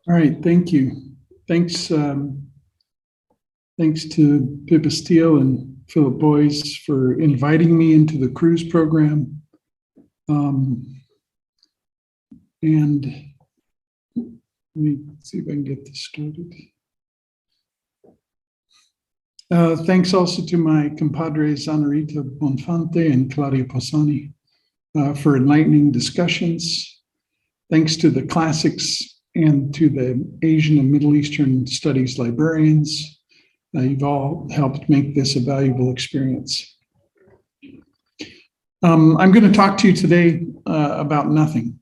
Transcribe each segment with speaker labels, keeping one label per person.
Speaker 1: All right, thank you. Thanks, thanks to Pippa Steele and Philip Boyce for inviting me into the cruise program. And let me see if I can get this started. Thanks also to my compadres Anarita Bonfante and Claudia Posani for enlightening discussions. Thanks to the classics and to the Asian and Middle Eastern studies librarians. You've all helped make this a valuable experience. I'm going to talk to you today about nothing,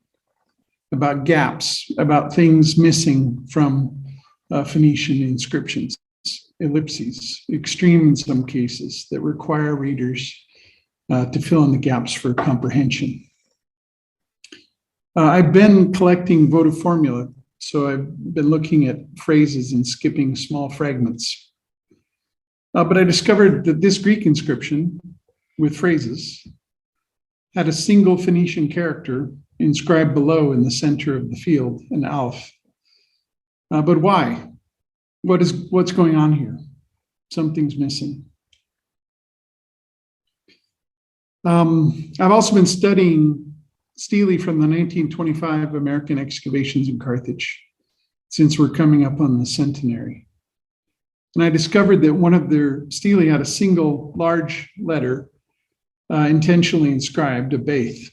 Speaker 1: about gaps, about things missing from Phoenician inscriptions, ellipses, extreme in some cases, that require readers to fill in the gaps for comprehension. I've been collecting votive formula, so I've been looking at phrases and skipping small fragments. But I discovered that this Greek inscription with phrases had a single Phoenician character inscribed below in the center of the field, an Aleph. But why? What's going on here? Something's missing. I've also been studying stele from the 1925 American excavations in Carthage, since we're coming up on the centenary. And I discovered that one of their stele had a single large letter intentionally inscribed, a Baith.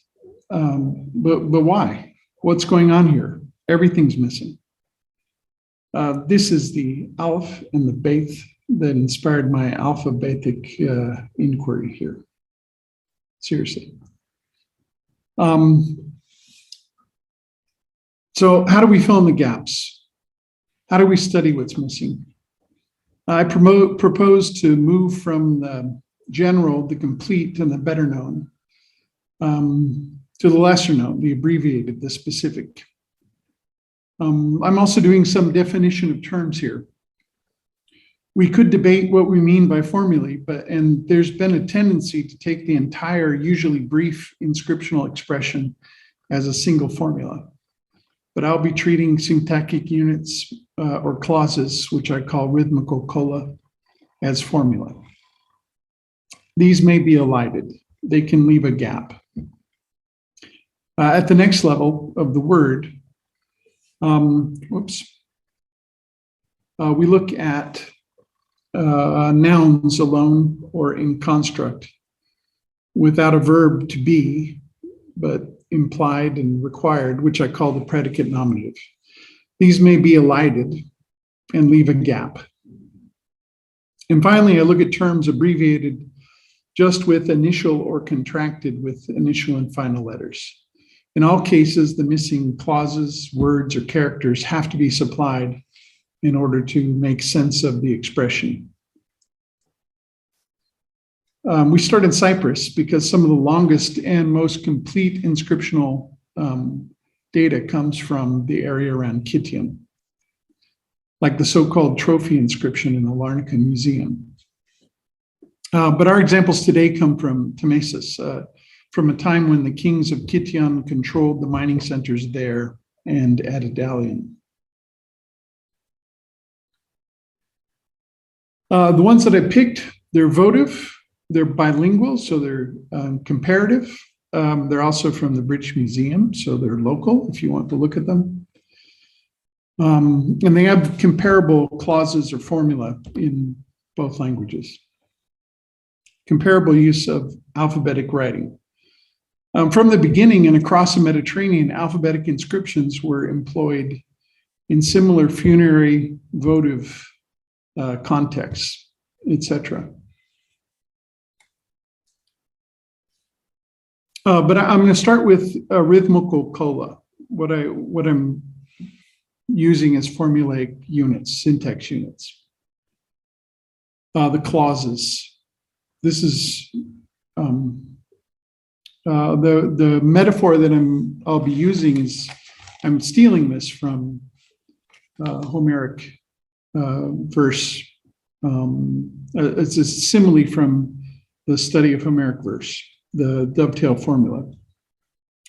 Speaker 1: But why? What's going on here? Everything's missing. This is the Aleph and the Baith that inspired my alphabetic inquiry here. Seriously. So how do we fill in the gaps? How do we study what's missing? I propose to move from the general, the complete, and the better known to the lesser known, the abbreviated, the specific. I'm also doing some definition of terms here. We could debate what we mean by formulae, and there's been a tendency to take the entire, usually brief inscriptional expression as a single formula. But I'll be treating syntactic units or clauses, which I call rhythmical cola, as formula. These may be elided. They can leave a gap. At the next level of the word, we look at nouns alone or in construct without a verb to be, but implied and required, which I call the predicate nominative. These may be elided and leave a gap. And finally, I look at terms abbreviated just with initial or contracted with initial and final letters. In all cases, the missing clauses, words, or characters have to be supplied in order to make sense of the expression. We start in Cyprus because some of the longest and most complete inscriptional data comes from the area around Kition, like the so-called trophy inscription in the Larnaca Museum. But our examples today come from Tamasis, from a time when the kings of Kition controlled the mining centers there and at Idalian. The ones that I picked, they're votive, they're bilingual, so they're comparative. They're also from the British Museum, so they're local if you want to look at them. And they have comparable clauses or formula in both languages. Comparable use of alphabetic writing. From the beginning and across the Mediterranean, alphabetic inscriptions were employed in similar funerary votive contexts, etc. But I'm going to start with a rhythmical cola, what I'm using as formulaic units, syntax units. The clauses. This is the metaphor that I'll be using is I'm stealing this from Homeric verse. It's a simile from the study of Homeric verse, the dovetail formula,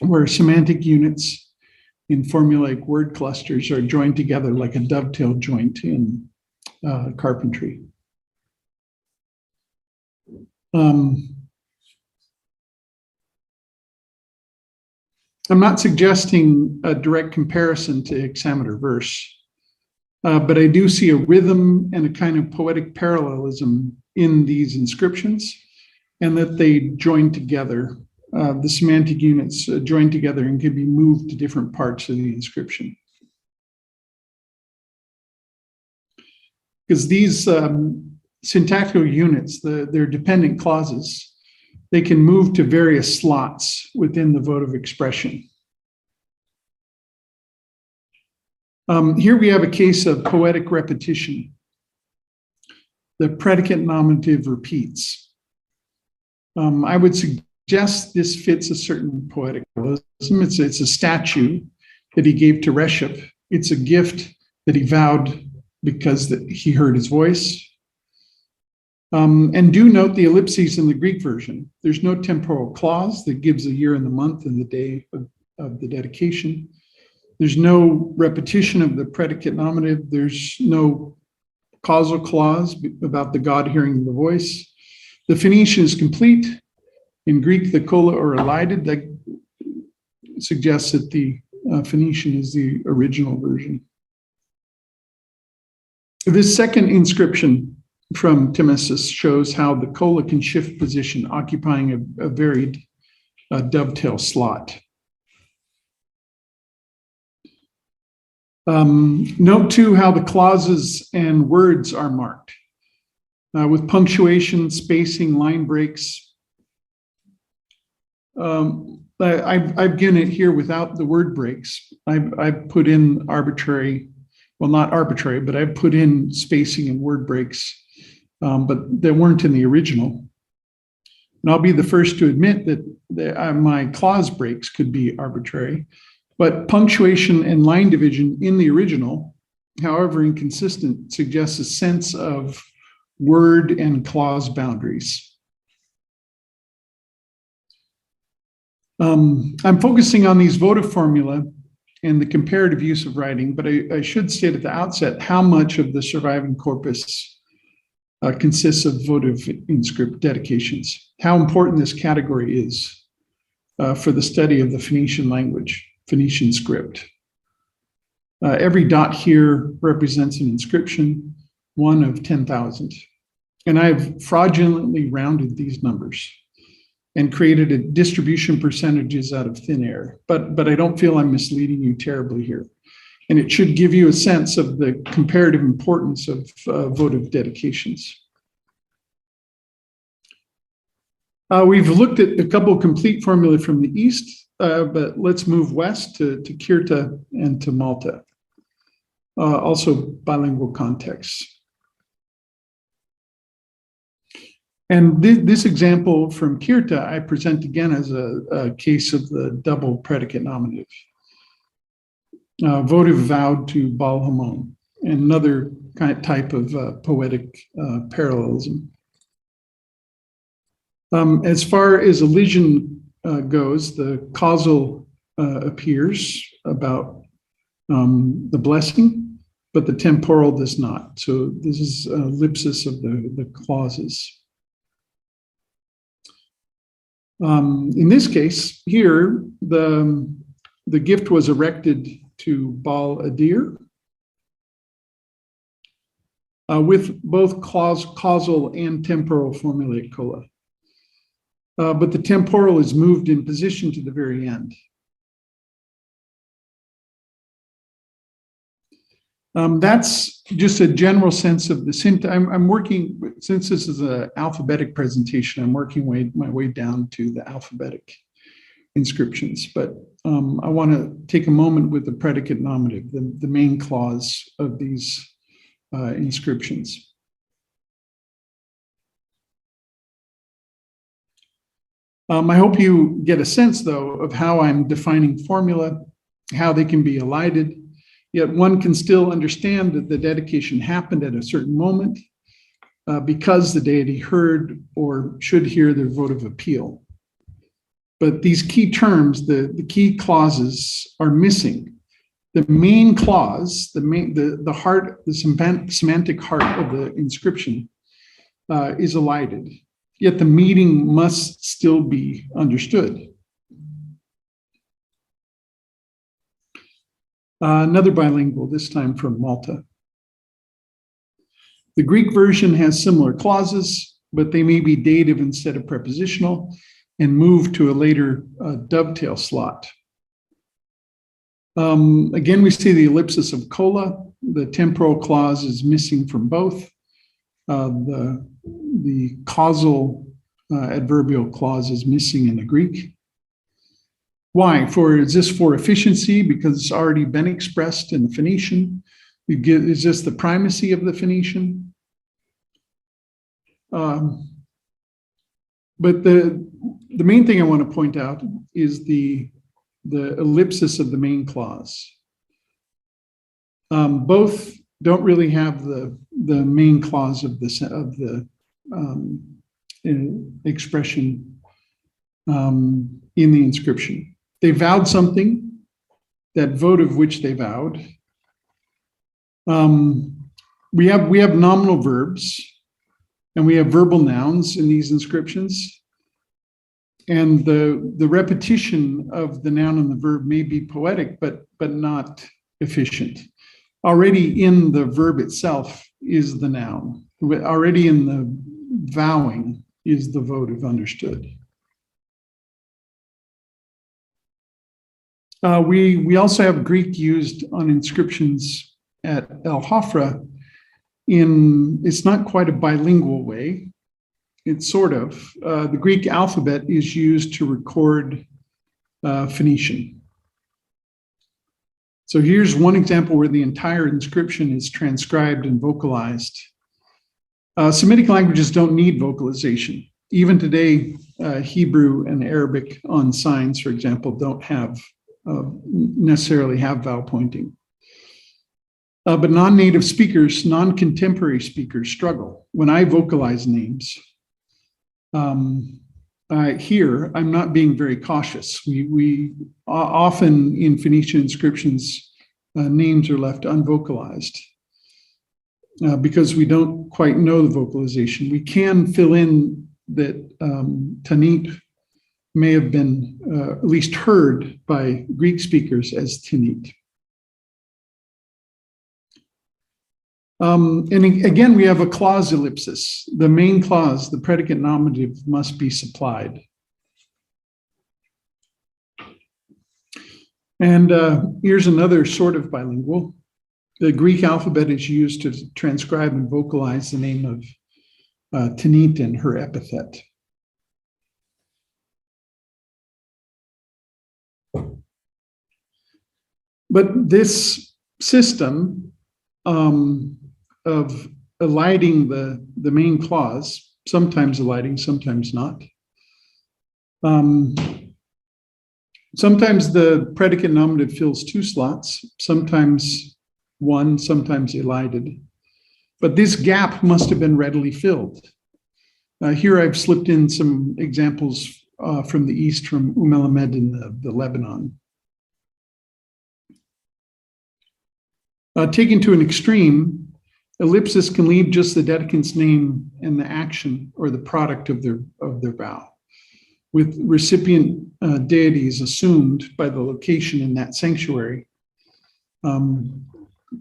Speaker 1: where semantic units in formulaic word clusters are joined together like a dovetail joint in carpentry. I'm not suggesting a direct comparison to hexameter verse, but I do see a rhythm and a kind of poetic parallelism in these inscriptions, and that they join together. The semantic units join together and can be moved to different parts of the inscription. Because these syntactical units, they're dependent clauses, they can move to various slots within the votive expression. Here we have a case of poetic repetition. The predicate nominative repeats. I would suggest this fits a certain poetic realism. It's a statue that he gave to Reshep. It's a gift that he vowed because he heard his voice. And do note the ellipses in the Greek version. There's no temporal clause that gives a year and the month and the day of the dedication. There's no repetition of the predicate nominative. There's no causal clause about the God hearing the voice. The Phoenician is complete. In Greek, the kola or elided, that suggests that the Phoenician is the original version. This second inscription from Timesis shows how the kola can shift position, occupying a varied dovetail slot. Note too how the clauses and words are marked with punctuation, spacing, line breaks. I've given it here without the word breaks. I've put in arbitrary, well, not arbitrary, but I've put in spacing and word breaks, but they weren't in the original. And I'll be the first to admit that my clause breaks could be arbitrary, but punctuation and line division in the original, however inconsistent, suggests a sense of word and clause boundaries. I'm focusing on these votive formula and the comparative use of writing, but I should state at the outset how much of the surviving corpus consists of votive inscript dedications, how important this category is for the study of the Phoenician language, Phoenician script. Every dot here represents an inscription, one of 10,000. And I've fraudulently rounded these numbers and created a distribution percentages out of thin air. But I don't feel I'm misleading you terribly here. And it should give you a sense of the comparative importance of votive dedications. We've looked at a couple of complete formulae from the East, but let's move west to Kirta and to Malta. Also bilingual contexts. And this example from Kirta, I present again as a case of the double predicate nominative. Votive vowed to Baal Hamon, another type of poetic parallelism. As far as elision goes, the causal appears about the blessing, but the temporal does not. So this is ellipsis of the clauses. In this case here, the gift was erected to Baal Adir with both causal and temporal formulaic kola. But the temporal is moved in position to the very end. That's just a general sense of the syntax. I'm working, since this is an alphabetic presentation, I'm working my way down to the alphabetic inscriptions. But I want to take a moment with the predicate nominative, the main clause of these inscriptions. I hope you get a sense, though, of how I'm defining formula, how they can be elided. Yet one can still understand that the dedication happened at a certain moment because the deity heard or should hear their votive appeal. But these key terms, the key clauses are missing the main clause, the heart, the semantic heart of the inscription is elided, yet the meaning must still be understood. Another bilingual, this time from Malta. The Greek version has similar clauses, but they may be dative instead of prepositional and move to a later dovetail slot. Again, we see the ellipsis of cola. The temporal clause is missing from both. The causal adverbial clause is missing in the Greek. Why? Is this for efficiency because it's already been expressed in the Phoenician? Is this the primacy of the Phoenician? But the main thing I want to point out is the ellipsis of the main clause. Both don't really have the main clause of the expression in the inscription. They vowed something, that vote of which they vowed. We have nominal verbs and we have verbal nouns in these inscriptions. And the repetition of the noun and the verb may be poetic, but not efficient. Already in the verb itself is the noun. Already in the vowing is the votive understood. We also have Greek used on inscriptions at El Hafra it's not quite a bilingual way. It's sort of. The Greek alphabet is used to record Phoenician. So here's one example where the entire inscription is transcribed and vocalized. Semitic languages don't need vocalization. Even today, Hebrew and Arabic on signs, for example, don't necessarily have vowel pointing. But non-native speakers, non-contemporary speakers struggle. When I vocalize names, here I'm not being very cautious. We often in Phoenician inscriptions, names are left unvocalized because we don't quite know the vocalization. We can fill in that Tanit may have been at least heard by Greek speakers as Tanit. And again, we have a clause ellipsis. The main clause, the predicate nominative, must be supplied. And here's another sort of bilingual. The Greek alphabet is used to transcribe and vocalize the name of Tanit and her epithet. But this system of eliding the main clause, sometimes eliding, sometimes not. Sometimes the predicate nominative fills two slots, sometimes one, sometimes elided. But this gap must have been readily filled. Here I've slipped in some examples from the East, from Elamed in the Lebanon. Taken to an extreme, ellipsis can leave just the dedicant's name and the action or the product of their vow, with recipient deities assumed by the location in that sanctuary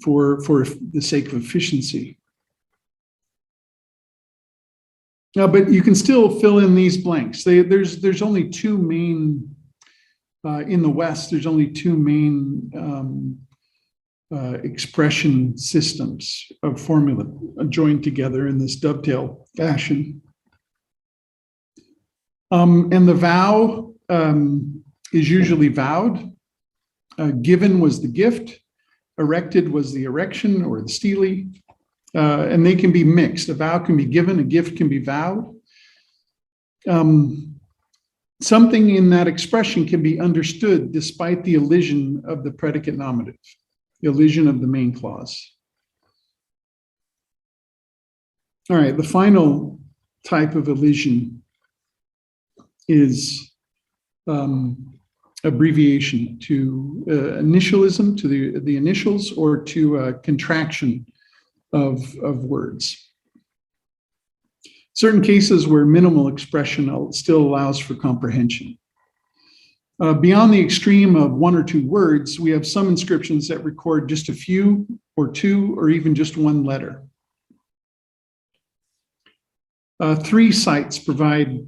Speaker 1: for the sake of efficiency. But you can still fill in these blanks. There's only two main, in the West, there's only two main expression systems of formula joined together in this dovetail fashion. And the vow is usually vowed. Given was the gift. Erected was the erection or the stele. And they can be mixed. A vow can be given, a gift can be vowed. Something in that expression can be understood despite the elision of the predicate nominative. Elision of the main clause. All right, the final type of elision is abbreviation, to initialism, to the initials, or to contraction of words. Certain cases where minimal expression still allows for comprehension. Beyond the extreme of one or two words, we have some inscriptions that record just a few or two or even just one letter. 3 sites provide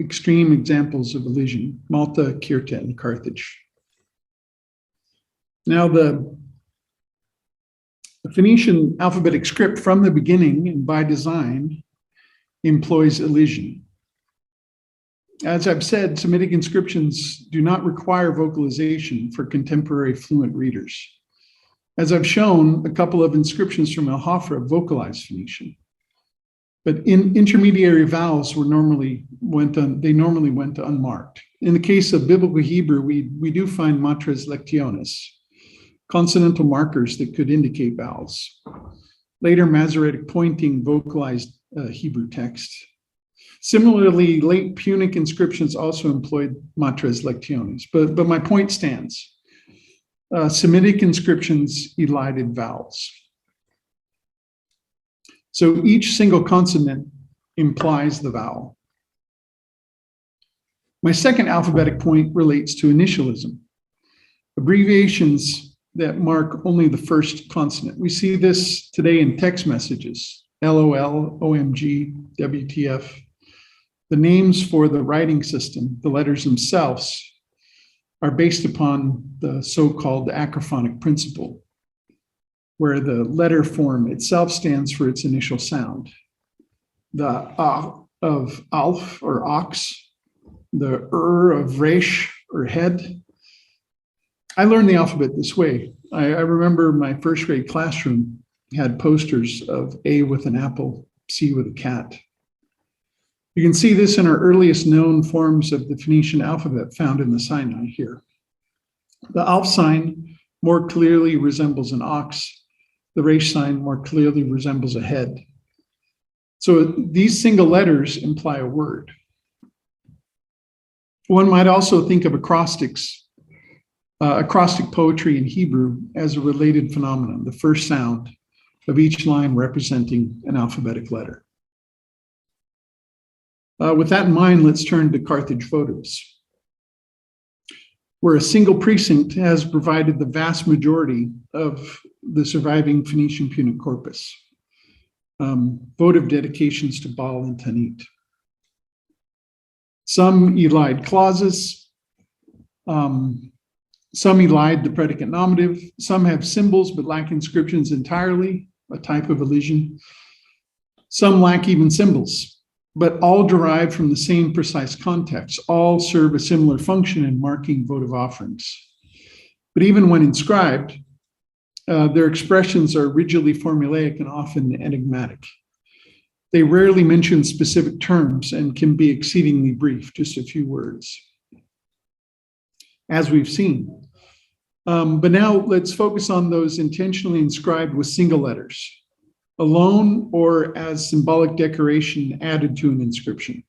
Speaker 1: extreme examples of elision: Malta, Kirta, and Carthage. Now, the Phoenician alphabetic script from the beginning and by design employs elision. As I've said, Semitic inscriptions do not require vocalization for contemporary fluent readers. As I've shown, a couple of inscriptions from El Hafra vocalize Phoenician, but intermediary vowels normally went unmarked. In the case of Biblical Hebrew, we do find matras lectiones, consonantal markers that could indicate vowels. Later Masoretic pointing vocalized Hebrew text. Similarly, late Punic inscriptions also employed matras lectiones, but my point stands. Semitic inscriptions elided vowels. So each single consonant implies the vowel. My second alphabetic point relates to initialism. Abbreviations that mark only the first consonant. We see this today in text messages: LOL, OMG, WTF. The names for the writing system, the letters themselves, are based upon the so-called acrophonic principle, where the letter form itself stands for its initial sound. The of alf or ox, the of resh or head. I learned the alphabet this way. I remember my first grade classroom had posters of A with an apple, C with a cat. You can see this in our earliest known forms of the Phoenician alphabet found in the Sinai here. The alf sign more clearly resembles an ox. The resh sign more clearly resembles a head. So these single letters imply a word. One might also think of acrostic poetry in Hebrew as a related phenomenon, the first sound of each line representing an alphabetic letter. With that in mind, let's turn to Carthage photos, where a single precinct has provided the vast majority of the surviving Phoenician Punic corpus. Votive dedications to Baal and Tanit. Some elide clauses, some elide the predicate nominative, some have symbols but lack inscriptions entirely, a type of elision. Some lack even symbols, but all derive from the same precise context. All serve a similar function in marking votive offerings. But even when inscribed, their expressions are rigidly formulaic and often enigmatic. They rarely mention specific terms and can be exceedingly brief, just a few words, as we've seen. But now let's focus on those intentionally inscribed with single letters, alone or as symbolic decoration added to an inscription.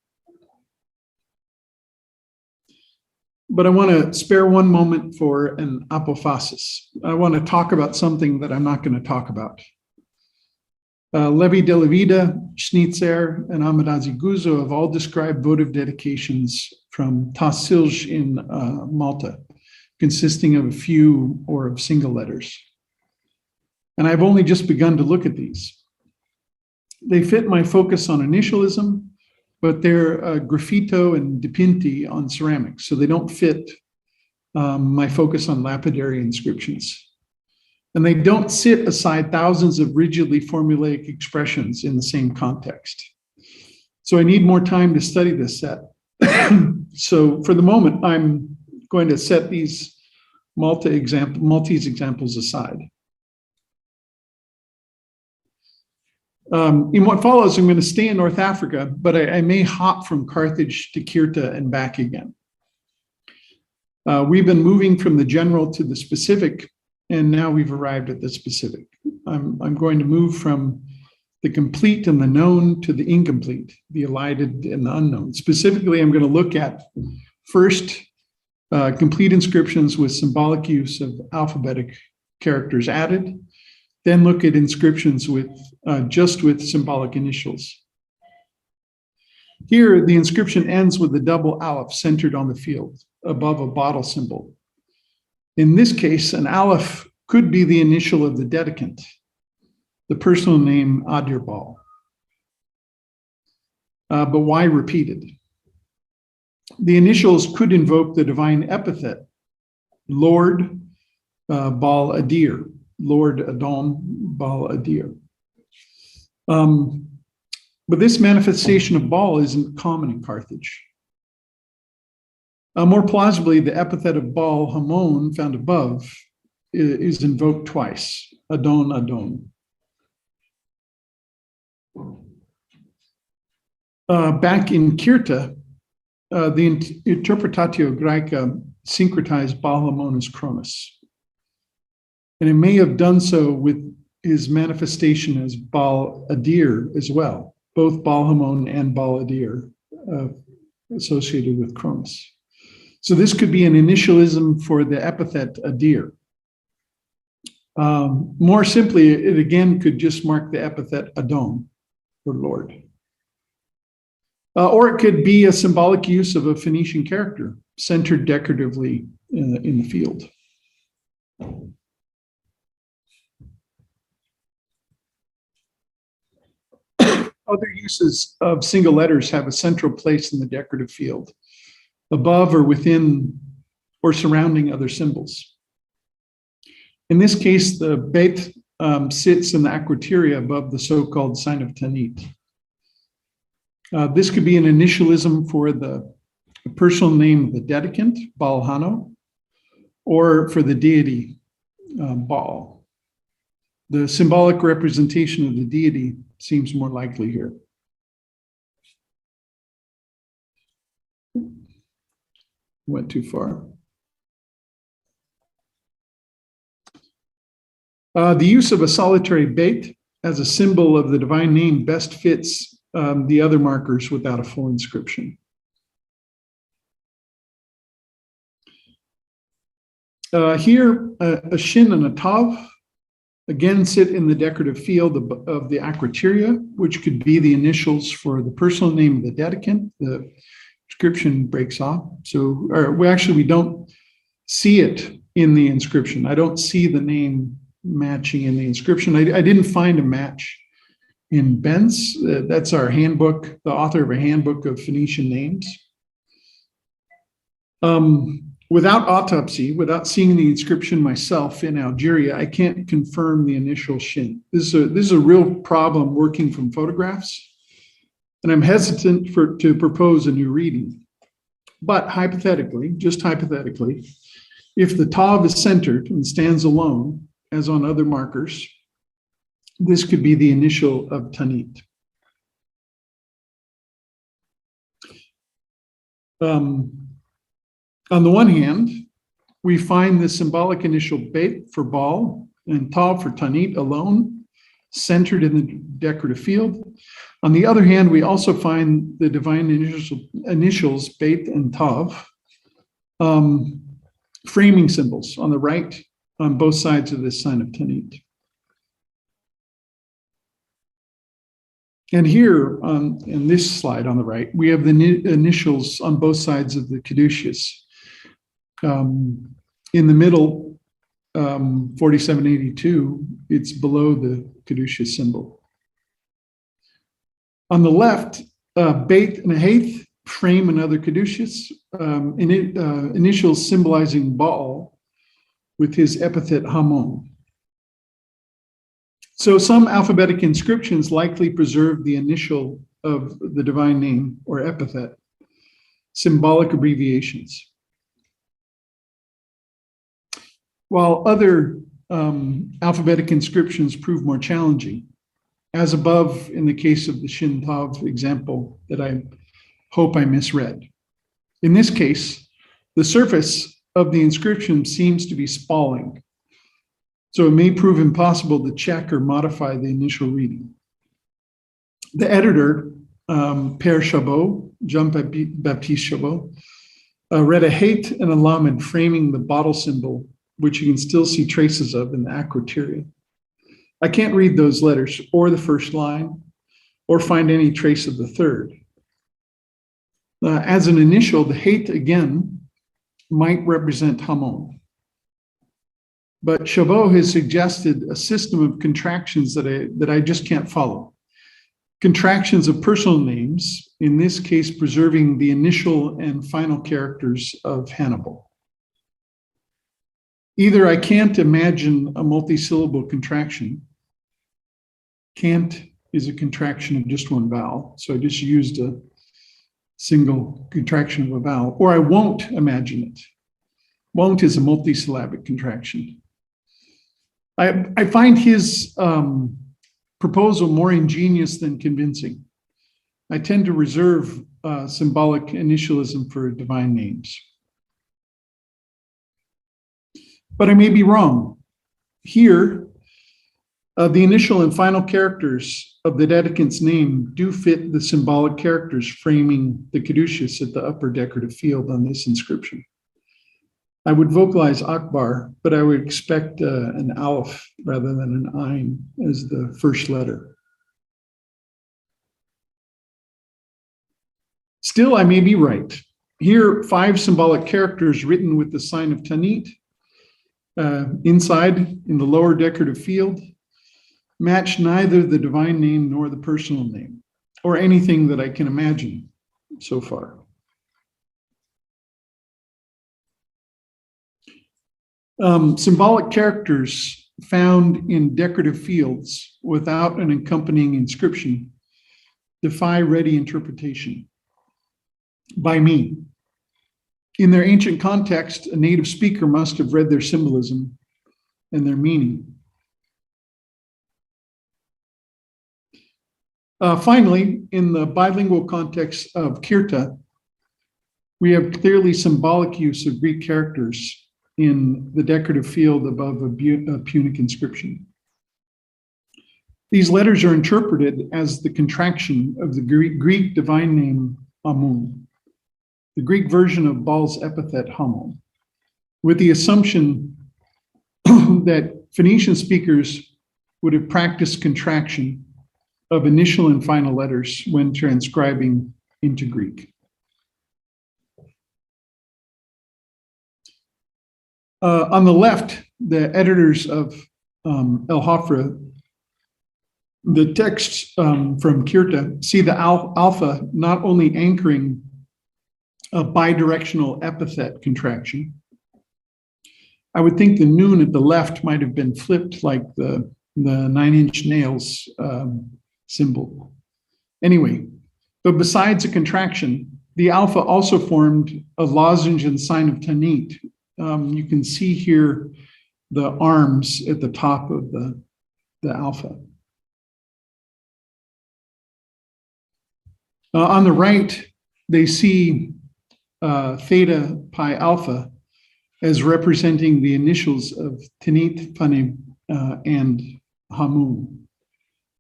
Speaker 1: But I want to spare one moment for an apophasis. I want to talk about something that I'm not going to talk about. Levi de la Vida, Schnitzer, and Ahmadazi Guzzo have all described votive dedications from Tassilj in Malta, consisting of a few or of single letters. And I've only just begun to look at these. They fit my focus on initialism, but they're graffito and dipinti on ceramics, so they don't fit my focus on lapidary inscriptions. And they don't sit aside thousands of rigidly formulaic expressions in the same context. So I need more time to study this set. So for the moment, I'm going to set these Maltese examples aside. In what follows, I'm going to stay in North Africa, but I may hop from Carthage to Kirta and back again. We've been moving from the general to the specific, and now we've arrived at the specific. I'm going to move from the complete and the known to the incomplete, the elided and the unknown. Specifically, I'm going to look at first complete inscriptions with symbolic use of alphabetic characters added, then look at inscriptions with just with symbolic initials. Here, the inscription ends with a double aleph centered on the field above a bottle symbol. In this case, an aleph could be the initial of the dedicant, the personal name Adirbal. But why repeated? The initials could invoke the divine epithet, Lord Baal Adir, Lord Adon Baal Adir. But this manifestation of Baal isn't common in Carthage. More plausibly, the epithet of Baal Hamon found above is invoked twice, Adon Adon. Back in Kirta, the Interpretatio Graeca syncretized Baal Hamon as Cronus. And it may have done so with his manifestation as Baal Adir as well, both Baal Hamon and Baal Adir associated with Cronus. So this could be an initialism for the epithet Adir. More simply, it again could just mark the epithet Adon, or Lord. Or it could be a symbolic use of a Phoenician character centered decoratively in the field. Other uses of single letters have a central place in the decorative field, above or within or surrounding other symbols. In this case, the Beit sits in the acroteria above the so-called sign of Tanit. This could be an initialism for the personal name of the dedicant, Baal Hano, or for the deity, Baal. The symbolic representation of the deity seems more likely here. Went too far. The use of a solitary beit as a symbol of the divine name best fits the other markers without a full inscription. Here, a shin and a tav again sit in the decorative field of the acroteria, which could be the initials for the personal name of the dedicant. The inscription breaks off. So we don't see it in the inscription. I don't see the name matching in the inscription. I didn't find a match in Ben's. That's our handbook, the author of a handbook of Phoenician names. Without autopsy, without seeing the inscription myself in Algeria, I can't confirm the initial shin. This is a real problem working from photographs, and I'm hesitant to propose a new reading. But hypothetically, just hypothetically, if the tav is centered and stands alone, as on other markers, this could be the initial of Tanit. On the one hand, we find the symbolic initial Beit for Baal and Tav for Tanit alone, centered in the decorative field. On the other hand, we also find the divine initials Beit and Tav, framing symbols on the right on both sides of this sign of Tanit. And here in this slide on the right, we have the initials on both sides of the caduceus. In the middle, 4782, it's below the caduceus symbol. On the left, Beit and Haith frame another caduceus, initials symbolizing Baal with his epithet Hamon. So some alphabetic inscriptions likely preserve the initial of the divine name or epithet, symbolic abbreviations. While other alphabetic inscriptions prove more challenging, as above in the case of the Shin Tav example that I hope I misread. In this case, the surface of the inscription seems to be spalling, so it may prove impossible to check or modify the initial reading. The editor, Père Chabot, Jean-Baptiste Chabot, read a hate and a lamed framing the bottle symbol, which you can still see traces of in the acroteria. I can't read those letters or the first line or find any trace of the third. As an initial, the hate again might represent Hamon. But Chabot has suggested a system of contractions that I just can't follow. Contractions of personal names, in this case, preserving the initial and final characters of Hannibal. Either I can't imagine a multisyllable contraction. Can't is a contraction of just one vowel, so I just used a single contraction of a vowel, or I won't imagine it. Won't is a multisyllabic contraction. I find his proposal more ingenious than convincing. I tend to reserve symbolic initialism for divine names. But I may be wrong. Here, the initial and final characters of the dedicant's name do fit the symbolic characters framing the caduceus at the upper decorative field on this inscription. I would vocalize Akbar, but I would expect an Aleph rather than an Ain as the first letter. Still, I may be right. Here, 5 symbolic characters written with the sign of Tanit inside in the lower decorative field match neither the divine name nor the personal name, or anything that I can imagine so far. Symbolic characters found in decorative fields without an accompanying inscription defy ready interpretation by me. In their ancient context, a native speaker must have read their symbolism and their meaning. Finally, in the bilingual context of Kirta, we have clearly symbolic use of Greek characters in the decorative field above a Punic inscription. These letters are interpreted as the contraction of the Greek divine name Amun, the Greek version of Baal's epithet Hamon, with the assumption that Phoenician speakers would have practiced contraction of initial and final letters when transcribing into Greek. On the left, the editors of El Hafra, the texts from Kirta, see the alpha not only anchoring a bidirectional epithet contraction. I would think the noon at the left might have been flipped like the 9-inch nails symbol. Anyway, but besides a contraction, the alpha also formed a lozenge and sign of Tanit. You can see here the arms at the top of the alpha. On the right, they see theta pi alpha as representing the initials of Tanit, Punic, and Hamun,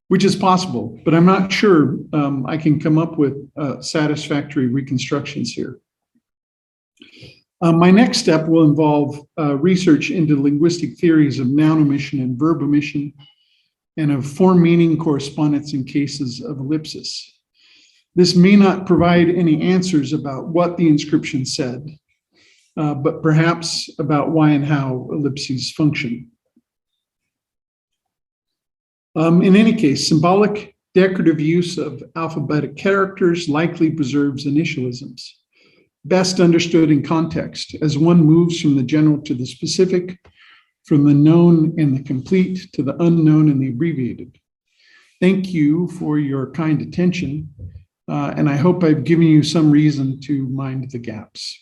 Speaker 1: which is possible, but I'm not sure I can come up with satisfactory reconstructions here. My next step will involve research into linguistic theories of noun omission and verb omission, and of form meaning correspondence in cases of ellipsis. This may not provide any answers about what the inscription said, but perhaps about why and how ellipses function. In any case, symbolic decorative use of alphabetic characters likely preserves initialisms, best understood in context as one moves from the general to the specific, from the known and the complete to the unknown and the abbreviated. Thank you for your kind attention, and I hope I've given you some reason to mind the gaps.